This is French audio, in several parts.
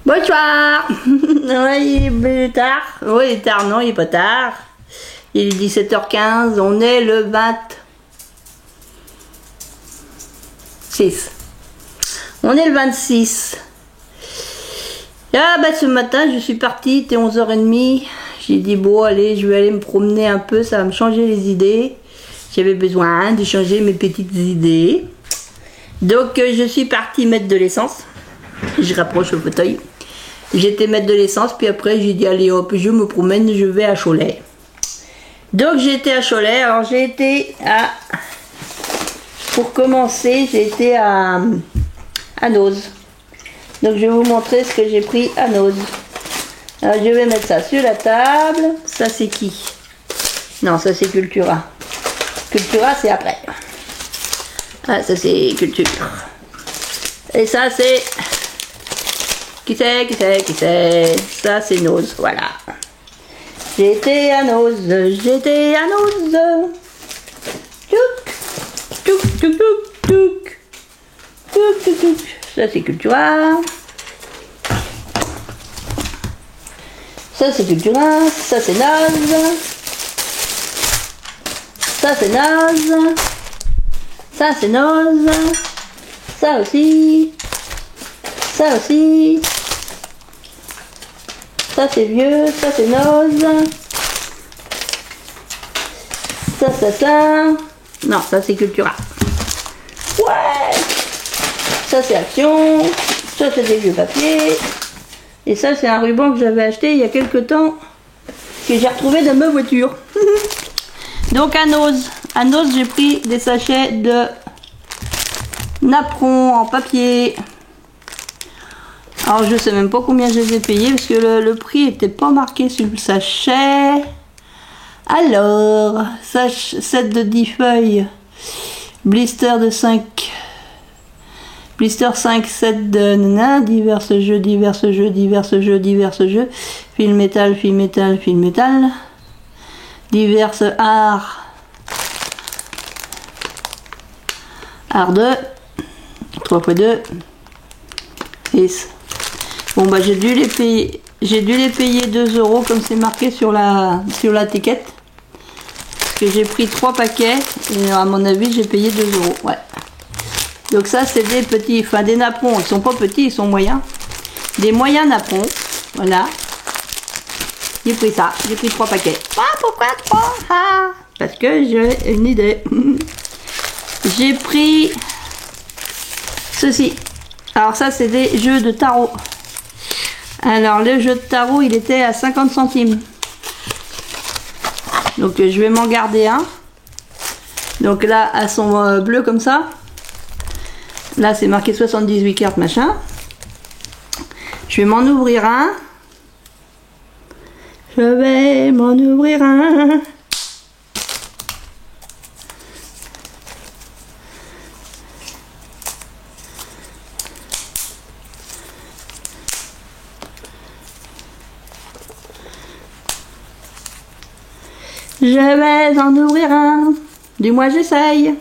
Bonsoir. Oui, il est tard. Oui, il est tard, non, il est pas tard. Il est 17h15, on est le 26. On est le 26. Ah bah ce matin, je suis partie, il était 11h30. J'ai dit bon allez, je vais aller me promener un peu, ça va me changer les idées. J'avais besoin de changer mes petites idées. Donc je suis partie mettre de l'essence. Je rapproche le fauteuil. J'étais mettre de l'essence, puis après j'ai dit allez hop, je me promène, je vais à Cholet. Donc j'ai été à Cholet, alors j'ai été à... Pour commencer, j'ai été à Noz. Donc je vais vous montrer ce que j'ai pris à Noz. Alors je vais mettre ça sur la table. Ça c'est qui? Non, ça c'est Cultura. Cultura c'est après. Ah, ça c'est Culture. Et ça c'est... Qui c'est? Ça c'est Noz, voilà. J'étais à Noz, j'étais à Noz. Touk, touk, touk, touk, touk. Touk, touk, touk. Ça c'est Cultura. Ça c'est Cultura, ça c'est Noz. Ça c'est Noz. Ça c'est Noz. Ça aussi. Ça aussi. Ça c'est vieux, ça c'est Noz. Ça. Non, ça c'est Cultura. Ouais. Ça c'est Action. Ça c'est des vieux papiers. Et ça c'est un ruban que j'avais acheté il y a quelques temps. Que j'ai retrouvé dans ma voiture. Donc à Noz. À Noz j'ai pris des sachets de napperons en papier. Alors je sais même pas combien je les ai payés parce que le prix était pas marqué sur le sachet. Alors, set de 10 feuilles, blister de 5, blister 5, set de nana, divers jeux, fil métal, divers art 2, 3x2, 6. Bon bah j'ai dû les payer 2 € comme c'est marqué sur l'étiquette. Parce que j'ai pris 3 paquets et à mon avis j'ai payé 2 €. Ouais. Donc ça c'est des petits, enfin des napperons, ils sont pas petits, ils sont moyens. Des moyens napperons. Voilà. J'ai pris ça, j'ai pris 3 paquets. Ah pourquoi 3? Ah, parce que j'ai une idée. J'ai pris ceci. Alors ça c'est des jeux de tarot. Alors le jeu de tarot il était à 50 centimes. Donc je vais m'en garder un. Donc là à son bleu comme ça. Là c'est marqué 78 cartes machin. Je vais m'en ouvrir un. Je vais m'en ouvrir un. Je vais en ouvrir un. Du moins j'essaye.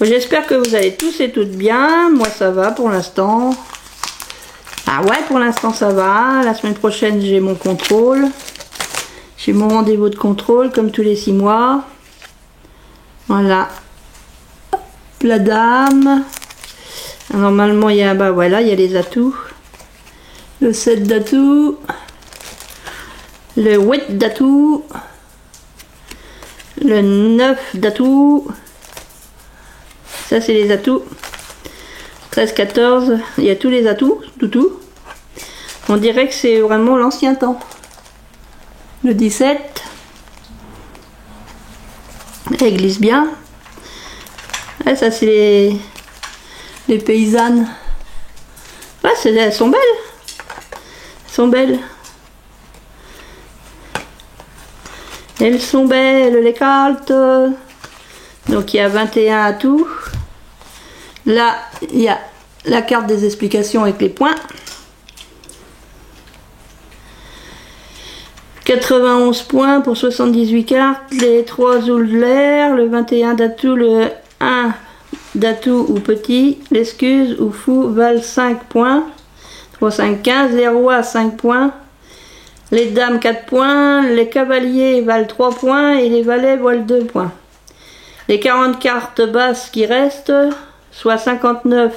J'espère que vous allez tous et toutes bien. Moi ça va pour l'instant. Ah ouais, pour l'instant ça va. La semaine prochaine j'ai mon contrôle. J'ai mon rendez-vous de contrôle comme tous les 6 mois. Voilà. Hop, la dame. Normalement il y a, bah voilà, il y a les atouts. Le 7 d'atouts. Le 8 d'atouts. Le 9 d'atouts. Ça c'est les atouts. 13, 14. Il y a tous les atouts. Tout. On dirait que c'est vraiment l'ancien temps. Le 17. Elle glisse bien. Et ça c'est les paysannes. Ouais, elles sont belles. Elles sont belles. Elles sont belles les cartes. Donc il y a 21 atouts. Là il y a la carte des explications avec les points. 91 points pour 78 cartes. Les 3 ou de l'air. Le 21 d'atout. Le 1 d'atout ou petit. L'excuse ou fou valent 5 points. 3, 5, 15. Les rois 5 points. Les dames 4 points. Les cavaliers valent 3 points. Et les valets valent 2 points. Les 40 cartes basses qui restent, soit 59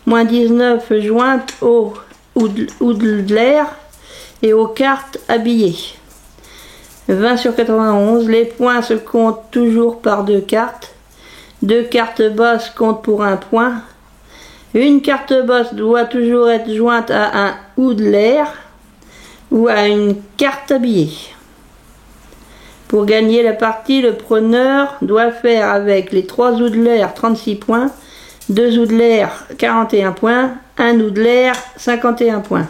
moins 19 jointes au ou de l'air et aux cartes habillées. 20 sur 91. Les points se comptent toujours par 2 cartes. 2 cartes basses comptent pour 1 point. Une carte basse doit toujours être jointe à un ou de l'air ou à une carte habillée. Pour gagner la partie, le preneur doit faire avec les 3 ou de l'air 36 points, 2 ou de l'air 41 points, 1 ou de l'air 51 points.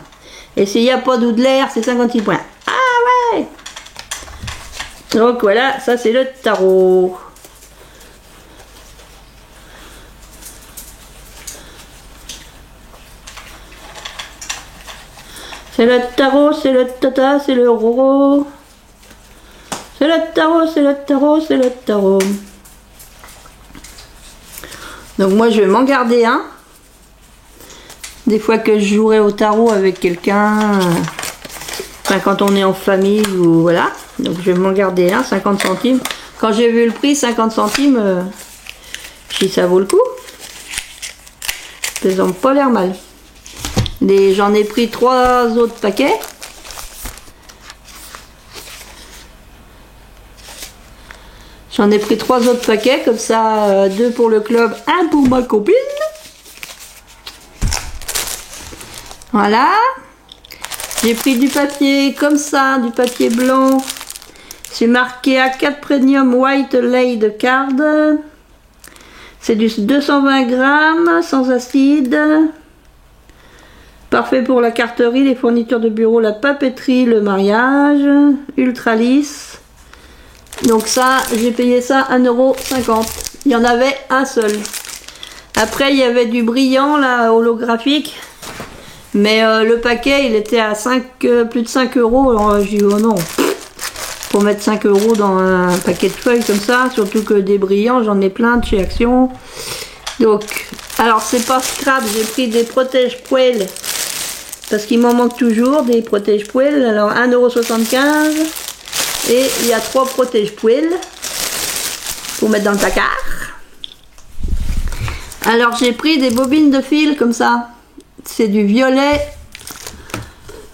Et s'il n'y a pas d'ou de l'air, c'est 56 points. Ah ouais! Donc voilà, ça c'est le tarot. C'est le tarot, c'est le tata, c'est le roro. C'est le tarot, c'est le tarot, c'est le tarot. Donc moi je vais m'en garder un. Des fois que je jouerai au tarot avec quelqu'un, enfin quand on est en famille ou voilà. Donc je vais m'en garder un, 50 centimes. Quand j'ai vu le prix, 50 centimes, je dis ça vaut le coup. Ils n'ont pas l'air mal. J'en ai pris 3 autres paquets. J'en ai pris 3 autres paquets, comme ça, 2 pour le club, 1 pour ma copine. Voilà. J'ai pris du papier comme ça, du papier blanc. C'est marqué A4 Premium White Laid Card. C'est du 220 grammes, sans acide. Parfait pour la carterie, les fournitures de bureau, la papeterie, le mariage. Ultra lisse. Donc ça, j'ai payé ça 1,50 €. Il y en avait un seul. Après, il y avait du brillant, là, holographique. Mais le paquet, il était à plus de 5 €. Alors j'ai dit, oh non, pour mettre 5 € dans un paquet de feuilles comme ça, surtout que des brillants, j'en ai plein de chez Action. Donc, alors c'est pas scrap, j'ai pris des protège-poêles. Parce qu'il m'en manque toujours, des protège-poêles. Alors 1,75 €. Et il y a 3 protège-poêles pour mettre dans le placard. Alors j'ai pris des bobines de fil comme ça. C'est du violet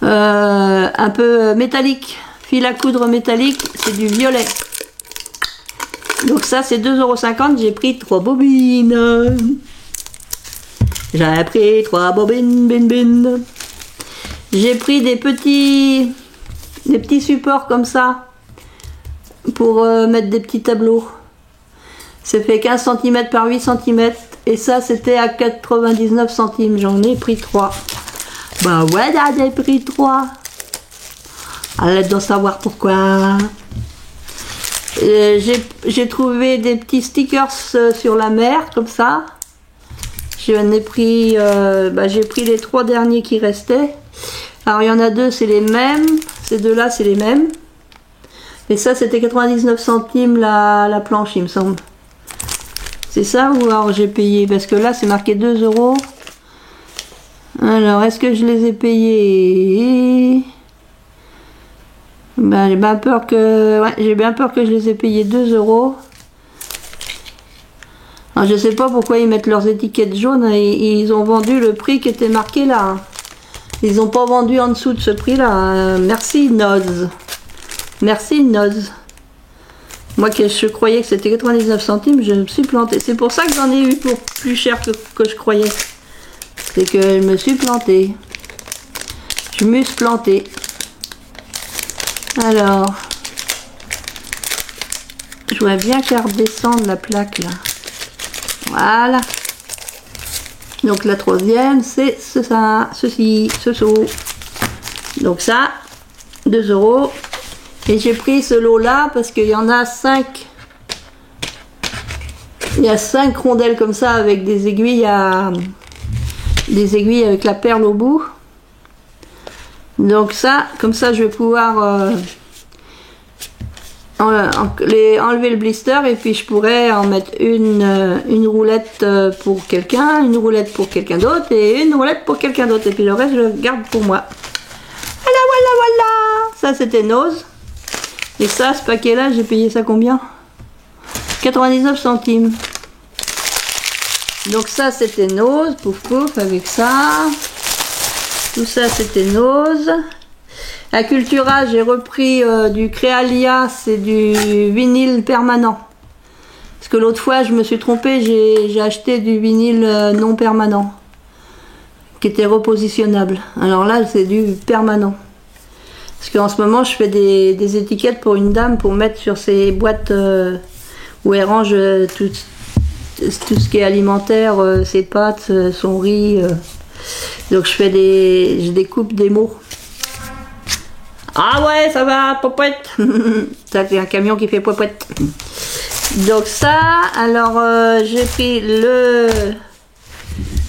un peu métallique. Fil à coudre métallique, c'est du violet. Donc ça c'est 2,50 €. J'ai pris 3 bobines. J'ai pris 3 bobines, bin. J'ai pris des petits supports comme ça. Pour mettre des petits tableaux. C'est fait 15 cm par 8 cm. Et ça, c'était à 99 centimes. J'en ai pris 3. Bah ouais, j'en ai pris 3. Allez d'en savoir pourquoi. J'ai trouvé des petits stickers sur la mer, comme ça. J'en ai pris... j'ai pris les 3 derniers qui restaient. Alors, il y en a 2, c'est les mêmes. Ces 2-là, c'est les mêmes. Et ça, c'était 99 centimes la planche, il me semble. C'est ça ou alors j'ai payé? Parce que là, c'est marqué 2 €. Alors, est-ce que je les ai payés? Ben, j'ai bien peur que... Ouais, j'ai bien peur que je les ai payés 2 €. Alors, je sais pas pourquoi ils mettent leurs étiquettes jaunes. Et ils ont vendu le prix qui était marqué là. Ils n'ont pas vendu en dessous de ce prix-là. Merci, Noz. Merci Noz. Moi je croyais que c'était 99 centimes, je me suis plantée. C'est pour ça que j'en ai eu pour plus cher que je croyais. C'est que je me suis plantée. Je me suis plantée. Alors. Je voudrais bien qu'elle redescende la plaque là. Voilà. Donc la troisième, c'est ceci. Donc ça, 2 €. Et j'ai pris ce lot là parce qu'il y en a 5. Il y a 5 rondelles comme ça avec des aiguilles avec la perle au bout. Donc ça, comme ça je vais pouvoir enlever le blister et puis je pourrais en mettre une roulette pour quelqu'un, une roulette pour quelqu'un d'autre et une roulette pour quelqu'un d'autre. Et puis le reste, je le garde pour moi. Voilà, voilà, voilà. Ça, c'était Nose. Et ça, ce paquet-là, j'ai payé ça combien? 99 centimes. Donc ça, c'était Nose, pouf pouf, avec ça. Tout ça, c'était Nose. À Cultura, j'ai repris du Créalia, c'est du vinyle permanent. Parce que l'autre fois, je me suis trompée, j'ai acheté du vinyle non permanent, qui était repositionnable. Alors là, c'est du permanent. Parce qu'en ce moment, je fais des étiquettes pour une dame pour mettre sur ses boîtes où elle range tout ce qui est alimentaire, ses pâtes, son riz. Donc je découpe des mots. Ah ouais, ça va, popouette. Ça, c'est un camion qui fait popouette. Donc ça, alors j'ai pris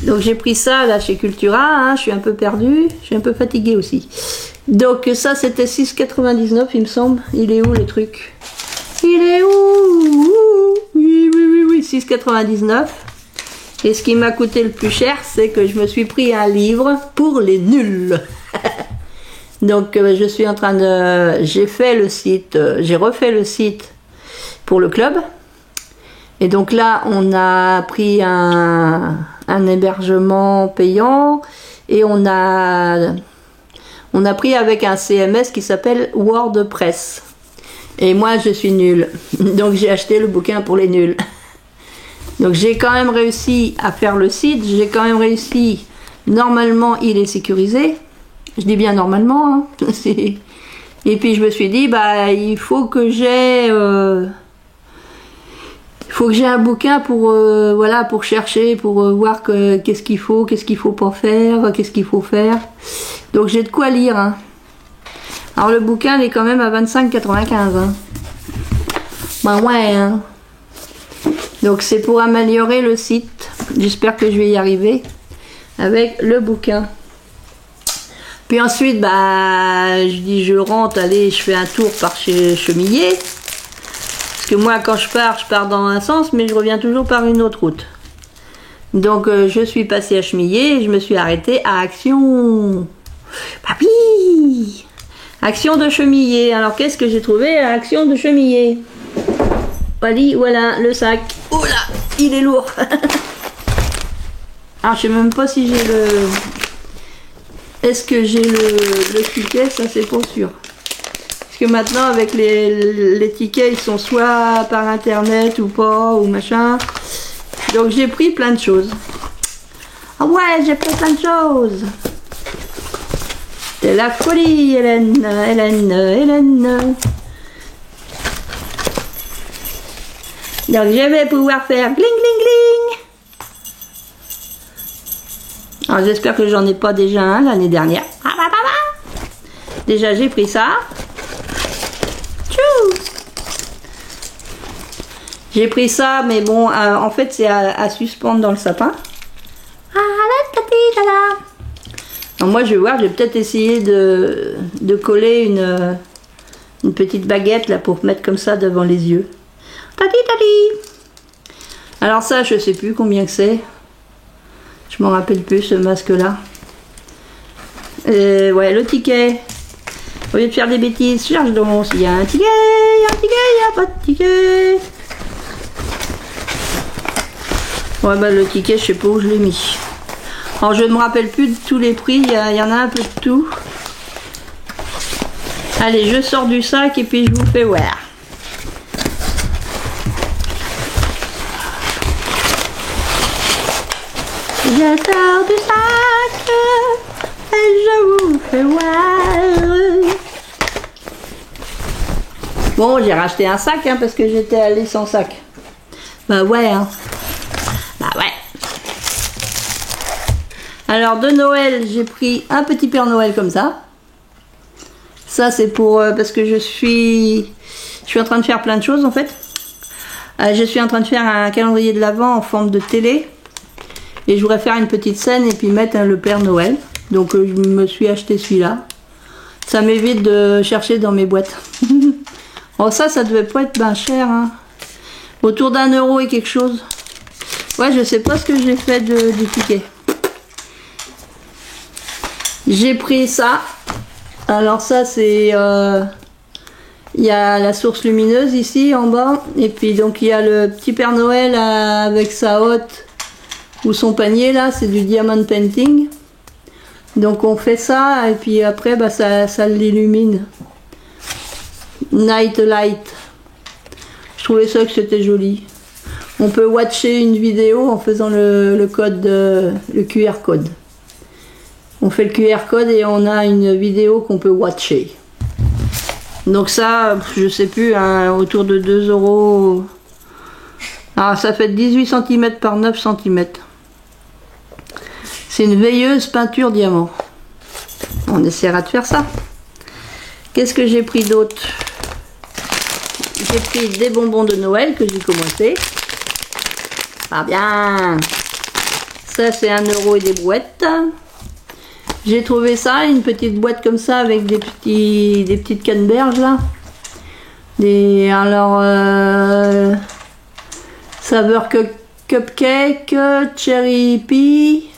donc j'ai pris ça là chez Cultura, hein, je suis un peu perdue, je suis un peu fatiguée aussi. Donc ça c'était 6,99 il me semble. Il est où le truc? Il est où? Oui, 6,99. Et ce qui m'a coûté le plus cher, c'est que je me suis pris un livre pour les nuls. Donc je suis en train de... J'ai fait le site, j'ai refait le site pour le club. Et donc là, on a pris un hébergement payant et on a pris avec un CMS qui s'appelle WordPress. Et moi, je suis nulle. Donc j'ai acheté le bouquin pour les nuls. Donc j'ai quand même réussi à faire le site. J'ai quand même réussi... Normalement, il est sécurisé. Je dis bien normalement. Hein. Et puis je me suis dit, bah il faut que j'ai... un bouquin pour voilà, pour chercher, pour voir qu'est-ce qu'il faut pas faire, qu'est-ce qu'il faut faire. Donc j'ai de quoi lire. Hein. Alors le bouquin il est quand même à 25,95. Hein. Ben ouais. Hein. Donc c'est pour améliorer le site. J'espère que je vais y arriver avec le bouquin. Puis ensuite, bah, je dis je rentre, allez, je fais un tour par chez Chemillé. Parce que moi, quand je pars dans un sens, mais je reviens toujours par une autre route. Donc, je suis passée à Chemillé et je me suis arrêtée à Action. Papy! Action de Chemillé. Alors, qu'est-ce que j'ai trouvé à Action de Chemillé? Voilà, le sac. Oh là, il est lourd. Alors, je sais même pas si j'ai le... Est-ce que j'ai le ticket? Ça, c'est pas sûr. Parce que maintenant, avec les tickets, ils sont soit par internet ou pas, ou machin. Donc, j'ai pris plein de choses. Ah ouais, j'ai pris plein de choses. C'est la folie, Hélène. Donc, je vais pouvoir faire gling, gling, gling. Alors j'espère que j'en ai pas déjà un l'année dernière. Déjà j'ai pris ça. J'ai pris ça, mais bon, en fait c'est à suspendre dans le sapin. Alors moi je vais voir, je vais peut-être essayer de coller une petite baguette là pour mettre comme ça devant les yeux. Alors ça je sais plus combien que c'est. Je m'en rappelle plus ce masque là. Ouais, le ticket. Au lieu de faire des bêtises, cherche donc s'il y a un ticket, il n'y a pas de ticket. Ouais, bah le ticket, je sais pas où je l'ai mis. Alors je ne me rappelle plus de tous les prix, il y en a un peu de tout. Allez, je sors du sac et puis je vous fais voir. Je sors du sac et je vous fais voir. Bon, j'ai racheté un sac hein, parce que j'étais allée sans sac. Bah ouais, hein. Bah ouais. Alors de Noël, j'ai pris un petit Père Noël comme ça. Ça c'est pour parce que je suis en train de faire plein de choses en fait. Je suis en train de faire un calendrier de l'Avent en forme de télé. Et je voudrais faire une petite scène et puis mettre le Père Noël. Donc je me suis acheté celui-là. Ça m'évite de chercher dans mes boîtes. Oh ça devait pas être bien cher, hein. Autour d'1 € et quelque chose. Ouais, je sais pas ce que j'ai fait du ticket. J'ai pris ça. Alors ça c'est... il y a la source lumineuse ici en bas. Et puis donc il y a le petit Père Noël avec sa hotte ou son panier là. C'est du diamond painting. Donc on fait ça et puis après bah, ça l'illumine. Night light. Je trouvais ça que c'était joli. On peut watcher une vidéo en faisant le code, le QR code. On fait le QR code et on a une vidéo qu'on peut watcher. Donc ça, je sais plus, hein, autour de 2 €. Alors ça fait 18 cm par 9 cm. C'est une veilleuse peinture diamant. On essaiera de faire ça. Qu'est-ce que j'ai pris d'autre? J'ai pris des bonbons de Noël que j'ai commencé. Ah bien. Ça c'est 1 € et des brouettes. J'ai trouvé ça, une petite boîte comme ça avec des petites canneberges là. Alors saveur cupcake, cherry pie,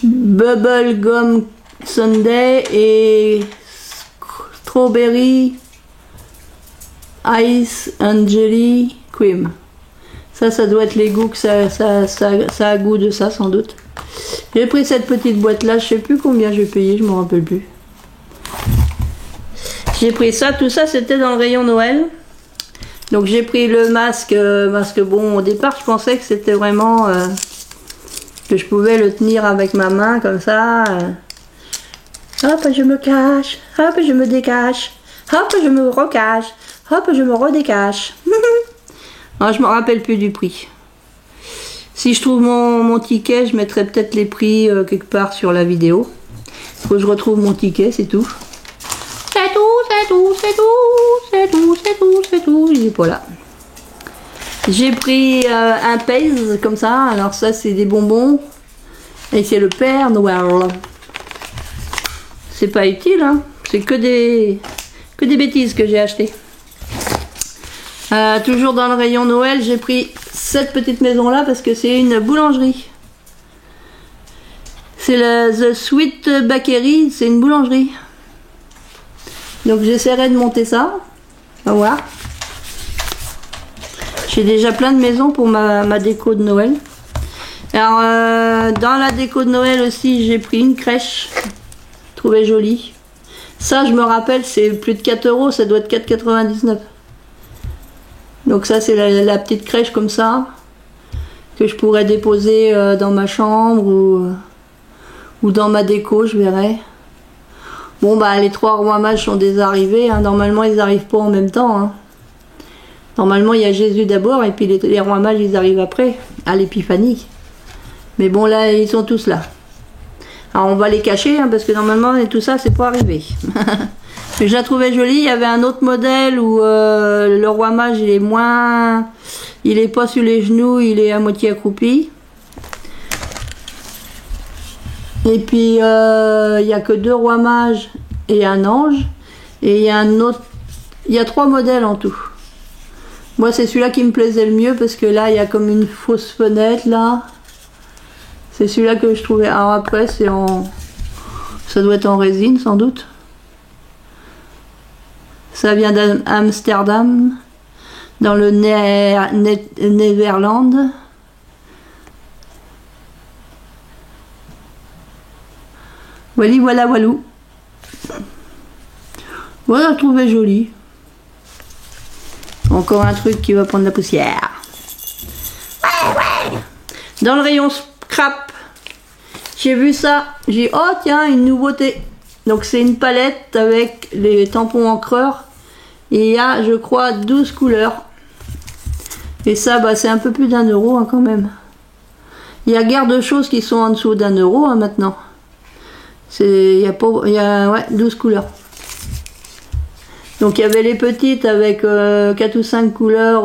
bubble gum sundae et strawberry ice and jelly cream. Ça doit être les goûts que ça a goût de ça sans doute. J'ai pris cette petite boîte là, je sais plus combien j'ai payé, je me rappelle plus. J'ai pris ça, tout ça c'était dans le rayon Noël. Donc j'ai pris le masque, parce que bon au départ je pensais que c'était vraiment que je pouvais le tenir avec ma main comme ça. Hop je me cache, hop je me décache, hop je me recache, hop je me redécache. Alors, je me rappelle plus du prix. Si je trouve mon ticket, je mettrai peut-être les prix quelque part sur la vidéo. Faut que je retrouve mon ticket, c'est tout. C'est tout, c'est tout, c'est tout, c'est tout, c'est tout, c'est tout. Il est pas là. J'ai pris un pèse comme ça. Alors ça, c'est des bonbons. Et c'est le Père Noël. C'est pas utile, hein. C'est que des bêtises que j'ai acheté. Toujours dans le rayon Noël, j'ai pris cette petite maison là parce que c'est une boulangerie. C'est la The Sweet Bakery, c'est une boulangerie. Donc j'essaierai de monter ça. On va voir. J'ai déjà plein de maisons pour ma déco de Noël. Alors dans la déco de Noël aussi, j'ai pris une crèche. Trouvée jolie. Ça, je me rappelle, c'est plus de 4 €, ça doit être 4,99 €. Donc ça c'est la petite crèche comme ça que je pourrais déposer dans ma chambre ou dans ma déco, je verrai. Bon bah les 3 rois mages sont déjà arrivés, hein. Normalement ils n'arrivent pas en même temps, hein. Normalement il y a Jésus d'abord et puis les rois mages ils arrivent après, à l'épiphanie. Mais bon là ils sont tous là. Alors on va les cacher, hein, parce que normalement tout ça c'est pas arrivé. Je la trouvais jolie. Il y avait un autre modèle où le roi mage il est moins, il est pas sur les genoux, il est à moitié accroupi. Et puis il y a que 2 rois mages et un ange. Et il y a un autre, il y a 3 modèles en tout. Moi c'est celui-là qui me plaisait le mieux parce que là il y a comme une fausse fenêtre là. C'est celui-là que je trouvais. Alors après c'est en, ça doit être en résine sans doute. Ça vient d'Amsterdam, dans le Néerlande. Voilà, voilà, walou. Voilà, je trouvais joli. Encore un truc qui va prendre la poussière. Ouais, ouais. Dans le rayon scrap, j'ai vu ça. J'ai dit, oh tiens, une nouveauté. Donc c'est une palette avec les tampons encreurs. Et il y a, je crois, 12 couleurs. Et ça, bah, c'est un peu plus d'1 € hein, quand même. Il y a guère de choses qui sont en dessous d'1 € hein, maintenant. Il y a 12 couleurs. Donc il y avait les petites avec 4 ou 5 couleurs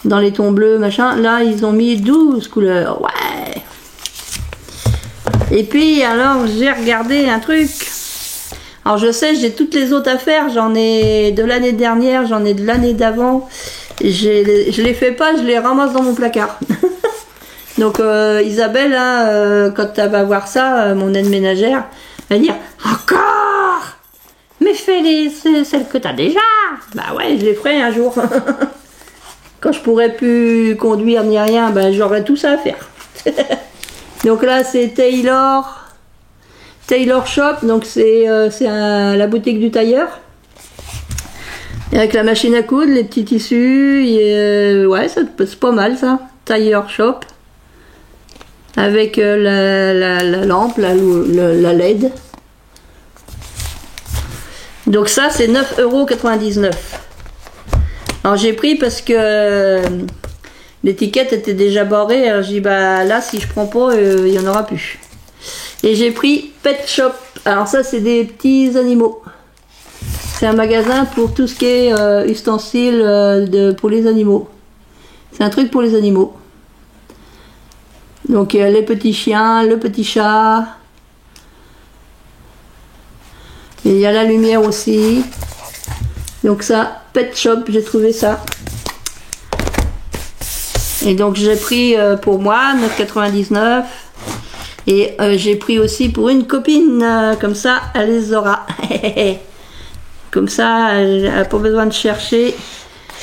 dans les tons bleus, machin. Là, ils ont mis 12 couleurs. Ouais. Et puis, alors, j'ai regardé un truc. Alors je sais, j'ai toutes les autres à faire, j'en ai de l'année dernière, j'en ai de l'année d'avant. Je les fais pas, je les ramasse dans mon placard. Donc Isabelle, hein, quand elle va voir ça, mon aide ménagère, elle va dire « Encore? Mais fais celles que t'as déjà !» Bah ouais, je les ferai un jour. Quand je pourrai plus conduire ni rien, ben j'aurai tout ça à faire. Donc là c'est Taylor Shop, donc c'est la boutique du tailleur. Avec la machine à coudre, les petits tissus, ouais c'est pas mal ça. Tailleur Shop. Avec la lampe, la LED. Donc ça c'est 9,99 €. Alors j'ai pris parce que l'étiquette était déjà barrée. Alors j'ai dit bah là si je prends pas, il y en aura plus. Et j'ai pris Pet Shop. Alors ça c'est des petits animaux. C'est un magasin pour tout ce qui est ustensiles pour les animaux. C'est un truc pour les animaux. Donc il y a les petits chiens, le petit chat. Et il y a la lumière aussi. Donc ça, Pet Shop, j'ai trouvé ça. Et donc j'ai pris pour moi 9,99 €. Et j'ai pris aussi pour une copine, comme ça elle les aura. Comme ça elle n'a pas besoin de chercher,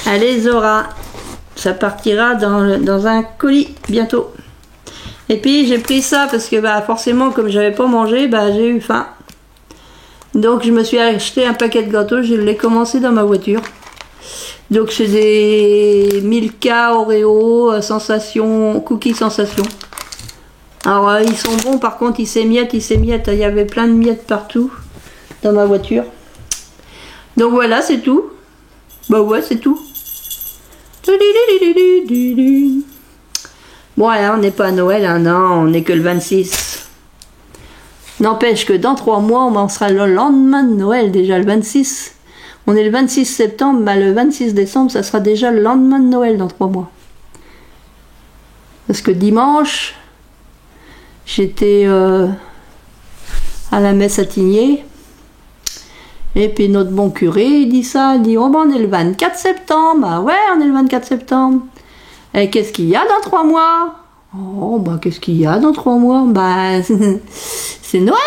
elle les aura. Ça partira dans un colis bientôt. Et puis j'ai pris ça parce que bah, forcément comme j'avais pas mangé, bah, j'ai eu faim. Donc je me suis acheté un paquet de gâteaux, je l'ai commencé dans ma voiture. Donc c'est des Milka, Oreo, Sensation, Cookies Sensation. Alors ils sont bons, par contre ils s'émiettent. Il y avait plein de miettes partout dans ma voiture. Donc voilà, c'est tout. Bah ouais, c'est tout. Bon alors on n'est pas à Noël, hein, non, on n'est que le 26. N'empêche que dans 3 mois, on en sera le lendemain de Noël, déjà le 26. On est le 26 septembre, bah le 26 décembre, ça sera déjà le lendemain de Noël dans 3 mois. Parce que dimanche, j'étais à la messe à Tigné. Et puis notre bon curé, il dit ça, il dit « Oh ben on est le 24 septembre. » Ah ouais, on est le 24 septembre. Et qu'est-ce qu'il y a dans 3 mois? Oh, bah qu'est-ce qu'il y a dans 3 mois? Bah, c'est Noël!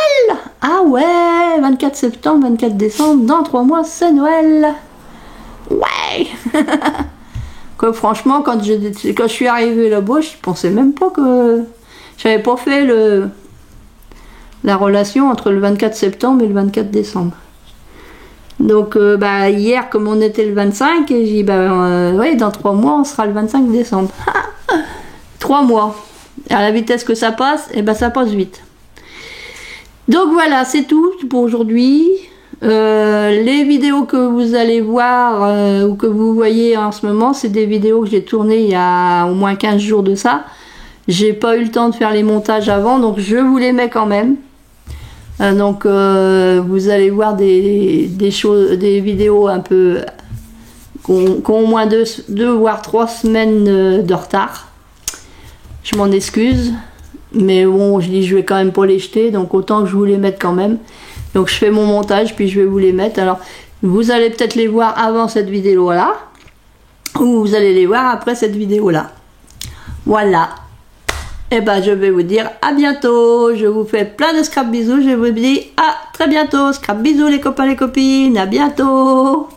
Ah ouais, 24 septembre, 24 décembre, dans 3 mois, c'est Noël! Ouais! Quoi, franchement, quand je suis arrivée là-bas, je pensais même pas que... J'avais pas fait la relation entre le 24 septembre et le 24 décembre. Donc, bah, hier, comme on était le 25, et j'ai dit, bah, ouais, dans 3 mois, on sera le 25 décembre. 3 mois. À la vitesse que ça passe, et ben ça passe vite. Donc voilà, c'est tout pour aujourd'hui. Les vidéos que vous allez voir ou que vous voyez en ce moment, c'est des vidéos que j'ai tournées il y a au moins 15 jours de ça. J'ai pas eu le temps de faire les montages avant, donc je vous les mets quand même. Donc vous allez voir des vidéos un peu qui ont au moins 2 voire 3 semaines de retard. Je m'en excuse, mais bon, je dis je vais quand même pas les jeter, donc autant que je vous les mette quand même. Donc je fais mon montage, puis je vais vous les mettre. Alors vous allez peut-être les voir avant cette vidéo là, ou vous allez les voir après cette vidéo là. Voilà. Et ben je vais vous dire à bientôt. Je vous fais plein de scrap bisous. Je vous dis à très bientôt. Scrap bisous les copains les copines. À bientôt.